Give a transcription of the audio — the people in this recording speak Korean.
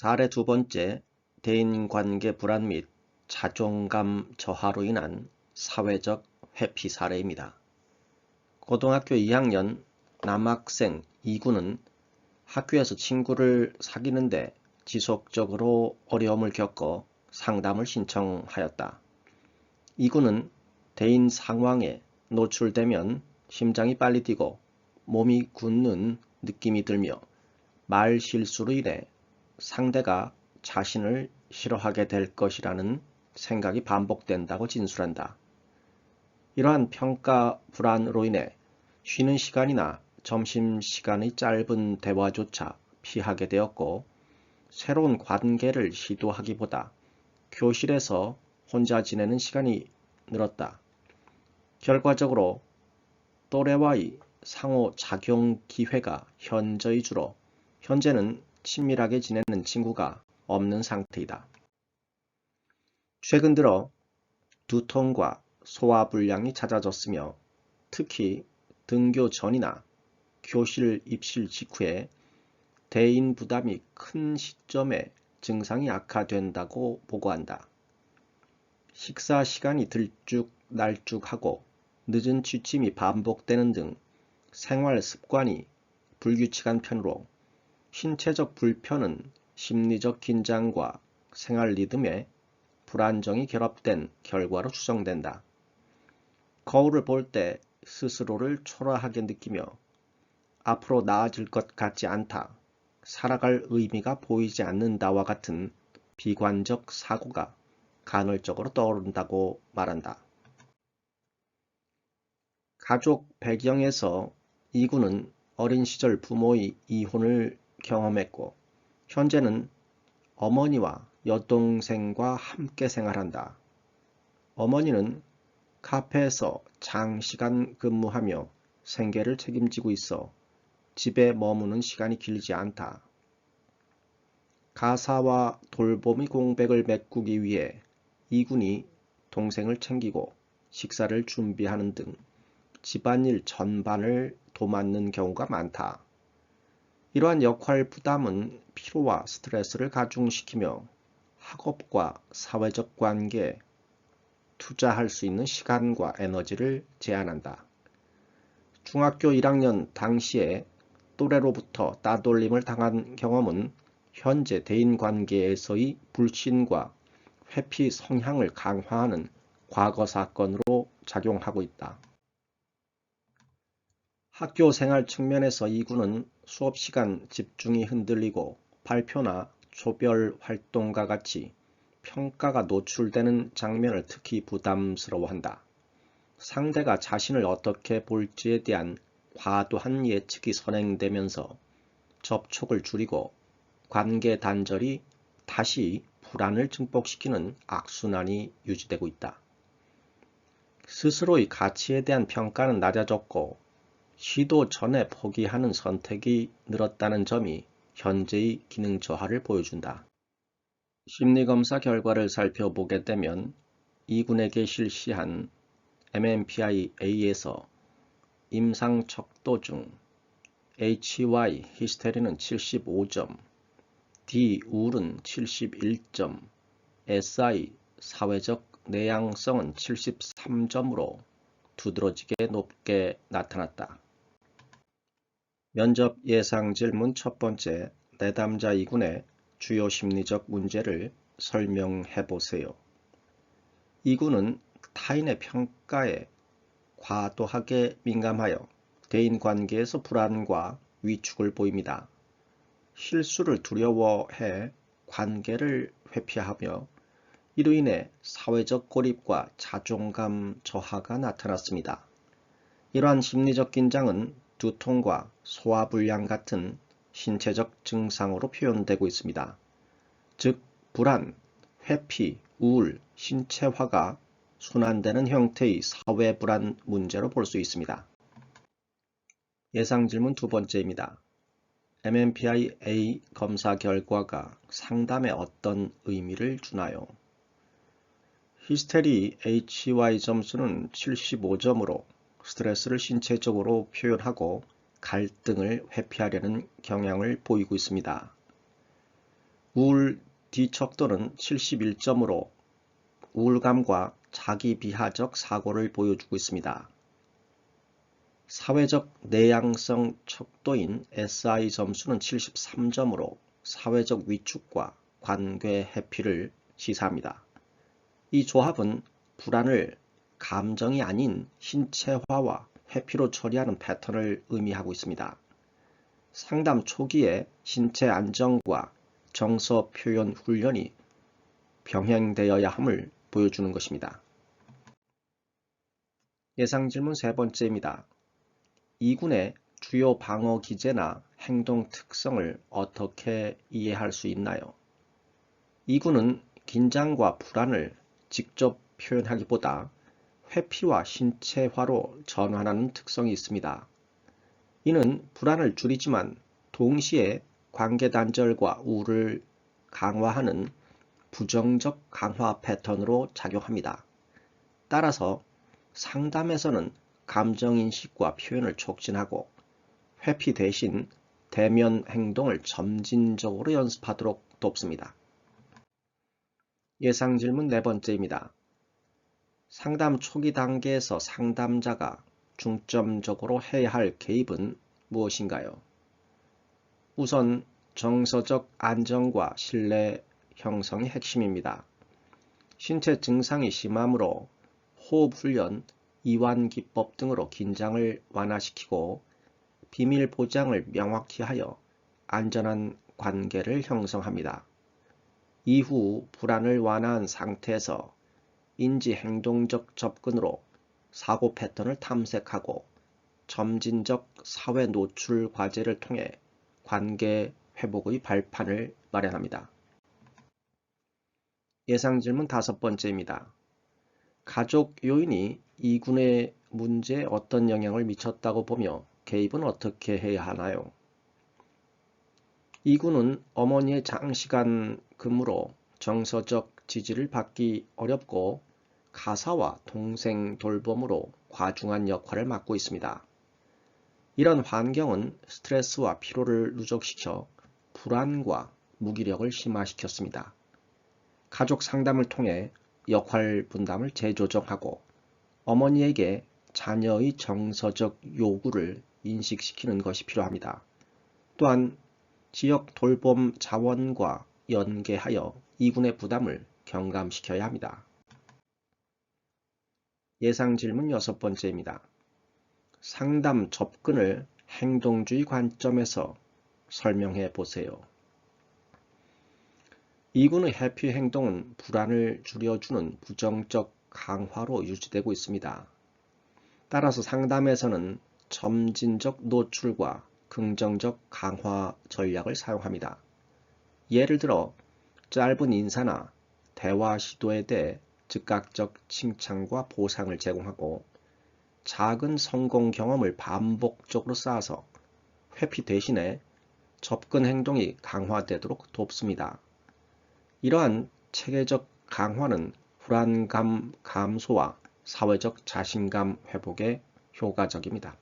사례 두 번째, 대인관계 불안 및 자존감 저하로 인한 사회적 회피 사례입니다. 고등학교 2학년 남학생 이군은 학교에서 친구를 사귀는데 지속적으로 어려움을 겪어 상담을 신청하였다. 이군은 대인 상황에 노출되면 심장이 빨리 뛰고 몸이 굳는 느낌이 들며 말 실수로 인해 상대가 자신을 싫어하게 될 것이라는 생각이 반복된다고 진술한다. 이러한 평가 불안으로 인해 쉬는 시간이나 점심시간의 짧은 대화조차 피하게 되었고, 새로운 관계를 시도하기보다 교실에서 혼자 지내는 시간이 늘었다. 결과적으로 또래와의 상호작용 기회가 현저히 줄어 현재는 친밀하게 지내는 친구가 없는 상태이다. 최근 들어 두통과 소화불량이 잦아졌으며 특히 등교 전이나 교실 입실 직후에 대인 부담이 큰 시점에 증상이 악화된다고 보고한다. 식사 시간이 들쭉날쭉하고 늦은 취침이 반복되는 등 생활 습관이 불규칙한 편으로 신체적 불편은 심리적 긴장과 생활 리듬에 불안정이 결합된 결과로 추정된다. 거울을 볼 때 스스로를 초라하게 느끼며 앞으로 나아질 것 같지 않다, 살아갈 의미가 보이지 않는다와 같은 비관적 사고가 간헐적으로 떠오른다고 말한다. 가족 배경에서 이군은 어린 시절 부모의 이혼을 경험했고 현재는 어머니와 여동생과 함께 생활한다. 어머니는 카페에서 장시간 근무하며 생계를 책임지고 있어 집에 머무는 시간이 길지 않다. 가사와 돌봄의 공백을 메꾸기 위해 이군이 동생을 챙기고 식사를 준비하는 등 집안일 전반을 도맡는 경우가 많다. 이러한 역할 부담은 피로와 스트레스를 가중시키며 학업과 사회적 관계에 투자할 수 있는 시간과 에너지를 제한한다. 중학교 1학년 당시에 또래로부터 따돌림을 당한 경험은 현재 대인관계에서의 불신과 회피 성향을 강화하는 과거 사건으로 작용하고 있다. 학교 생활 측면에서 이군은 수업시간 집중이 흔들리고 발표나 조별 활동과 같이 평가가 노출되는 장면을 특히 부담스러워한다. 상대가 자신을 어떻게 볼지에 대한 과도한 예측이 선행되면서 접촉을 줄이고 관계 단절이 다시 불안을 증폭시키는 악순환이 유지되고 있다. 스스로의 가치에 대한 평가는 낮아졌고 시도 전에 포기하는 선택이 늘었다는 점이 현재의 기능 저하를 보여준다. 심리검사 결과를 살펴보게 되면 이군에게 실시한 MMPI-A에서 임상 척도 중 HY 히스테리는 75점, D 우울은 71점, SI 사회적 내향성은 73점으로 두드러지게 높게 나타났다. 면접 예상 질문 첫 번째, 내담자 이군의 주요 심리적 문제를 설명해 보세요. 이군은 타인의 평가에 과도하게 민감하여 대인관계에서 불안과 위축을 보입니다. 실수를 두려워해 관계를 회피하며 이로 인해 사회적 고립과 자존감 저하가 나타났습니다. 이러한 심리적 긴장은 두통과 소화불량 같은 신체적 증상으로 표현되고 있습니다. 즉, 불안, 회피, 우울, 신체화가 순환되는 형태의 사회불안 문제로 볼 수 있습니다. 예상 질문 두 번째입니다. MMPI-A 검사 결과가 상담에 어떤 의미를 주나요? 히스테리 HY 점수는 75점으로 스트레스를 신체적으로 표현하고 갈등을 회피하려는 경향을 보이고 있습니다. 우울 뒤척도는 71점으로 우울감과 자기 비하적 사고를 보여주고 있습니다. 사회적 내향성 척도인 SI 점수는 73점으로 사회적 위축과 관계 회피를 시사합니다. 이 조합은 불안을 감정이 아닌 신체화와 회피로 처리하는 패턴을 의미하고 있습니다. 상담 초기에 신체 안정과 정서 표현 훈련이 병행되어야 함을 보여주는 것입니다. 예상 질문 세 번째입니다. 2군의 주요 방어 기제나 행동 특성을 어떻게 이해할 수 있나요? 2군은 긴장과 불안을 직접 표현하기보다 회피와 신체화로 전환하는 특성이 있습니다. 이는 불안을 줄이지만 동시에 관계 단절과 우울을 강화하는 부정적 강화 패턴으로 작용합니다. 따라서 상담에서는 감정인식과 표현을 촉진하고 회피 대신 대면 행동을 점진적으로 연습하도록 돕습니다. 예상 질문 네 번째입니다. 상담 초기 단계에서 상담자가 중점적으로 해야 할 개입은 무엇인가요? 우선 정서적 안정과 신뢰 형성이 핵심입니다. 신체 증상이 심하므로 호흡 훈련, 이완 기법 등으로 긴장을 완화시키고 비밀 보장을 명확히 하여 안전한 관계를 형성합니다. 이후 불안을 완화한 상태에서 인지-행동적 접근으로 사고 패턴을 탐색하고 점진적 사회 노출 과제를 통해 관계 회복의 발판을 마련합니다. 예상 질문 다섯 번째입니다. 가족 요인이 2군의 문제에 어떤 영향을 미쳤다고 보며 개입은 어떻게 해야 하나요? 2군은 어머니의 장시간 근무로 정서적 지지를 받기 어렵고 가사와 동생 돌봄으로 과중한 역할을 맡고 있습니다. 이런 환경은 스트레스와 피로를 누적시켜 불안과 무기력을 심화시켰습니다. 가족 상담을 통해 역할 분담을 재조정하고 어머니에게 자녀의 정서적 요구를 인식시키는 것이 필요합니다. 또한 지역 돌봄 자원과 연계하여 2군의 부담을 경감시켜야 합니다. 예상 질문 여섯 번째입니다. 상담 접근을 행동주의 관점에서 설명해 보세요. 2군의 회피 행동은 불안을 줄여주는 부정적 강화로 유지되고 있습니다. 따라서 상담에서는 점진적 노출과 긍정적 강화 전략을 사용합니다. 예를 들어 짧은 인사나 대화 시도에 대해 즉각적 칭찬과 보상을 제공하고 작은 성공 경험을 반복적으로 쌓아서 회피 대신에 접근 행동이 강화되도록 돕습니다. 이러한 체계적 강화는 불안감 감소와 사회적 자신감 회복에 효과적입니다.